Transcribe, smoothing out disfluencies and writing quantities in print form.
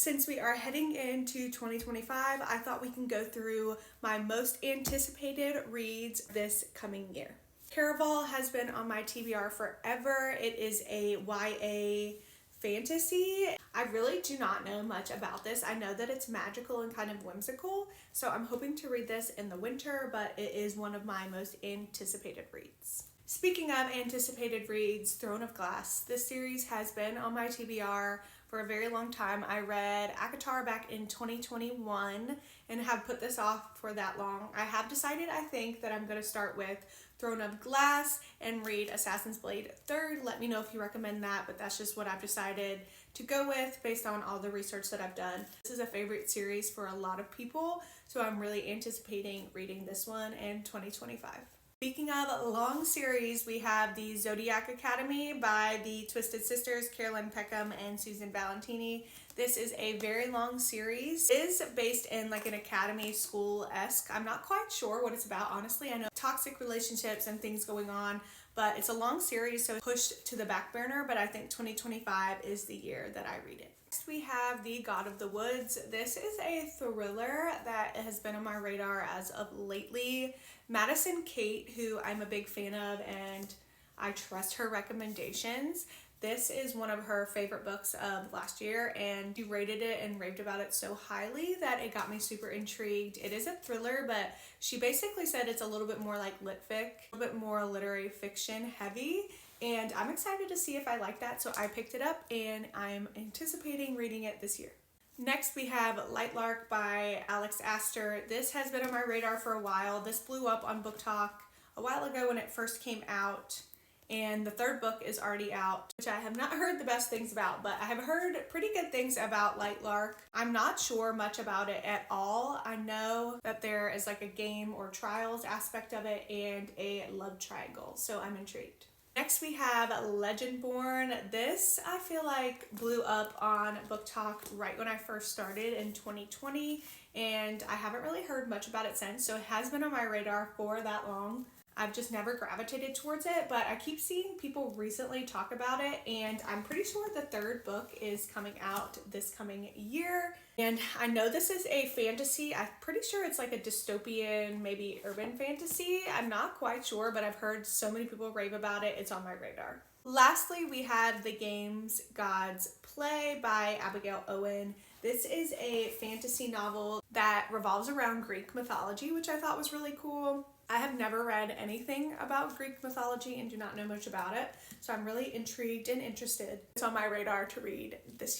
Since we are heading into 2025, I thought we can go through my most anticipated reads this coming year. Caraval has been on my TBR forever. It is a YA fantasy. I really do not know much about this. I know that it's magical and kind of whimsical, so I'm hoping to read this in the winter, but it is one of my most anticipated reads. Speaking of anticipated reads, Throne of Glass. This series has been on my TBR for a very long time. I read ACOTAR back in 2021 and have put this off for that long. I have decided, I think, that I'm going to start with Throne of Glass and read Assassin's Blade 3rd. Let me know if you recommend that, but that's just what I've decided to go with based on all the research that I've done. This is a favorite series for a lot of people, so I'm really anticipating reading this one in 2025. Speaking of long series, we have the Zodiac Academy by the Twisted Sisters, Carolyn Peckham and Susan Valentini. This is a very long series. It is based in like an academy school-esque. I'm not quite sure what it's about, honestly. I know toxic relationships and things going on, but it's a long series, so pushed to the back burner, but I think 2025 is the year that I read it. Next we have The God of the Woods. This is a thriller that has been on my radar as of lately. Madison Kate, who I'm a big fan of and I trust her recommendations. This is one of her favorite books of last year, and she rated it and raved about it so highly that it got me super intrigued. It is a thriller, but she basically said it's a little bit more like lit fic, a little bit more literary fiction heavy, and I'm excited to see if I like that, so I picked it up and I'm anticipating reading it this year. Next we have Lightlark by Alex Aster. This has been on my radar for a while. This blew up on Book Talk a while ago when it first came out, and the third book is already out, which I have not heard the best things about, but I have heard pretty good things about Lightlark. I'm not sure much about it at all. I know that there is like a game or trials aspect of it and a love triangle, so I'm intrigued. Next we have Legendborn. This I feel like blew up on Book Talk right when I first started in 2020, and I haven't really heard much about it since, so it has been on my radar for that long. I've just never gravitated towards it, but I keep seeing people recently talk about it, and I'm pretty sure the third book is coming out this coming year. And I know this is a fantasy. I'm pretty sure it's like a dystopian, maybe urban fantasy. I'm not quite sure, but I've heard so many people rave about it. It's on my radar. Lastly, we have The Games Gods Play by Abigail Owen. This is a fantasy novel that revolves around Greek mythology, which I thought was really cool. I have never read anything about Greek mythology and do not know much about it, so I'm really intrigued and interested. It's on my radar to read this year.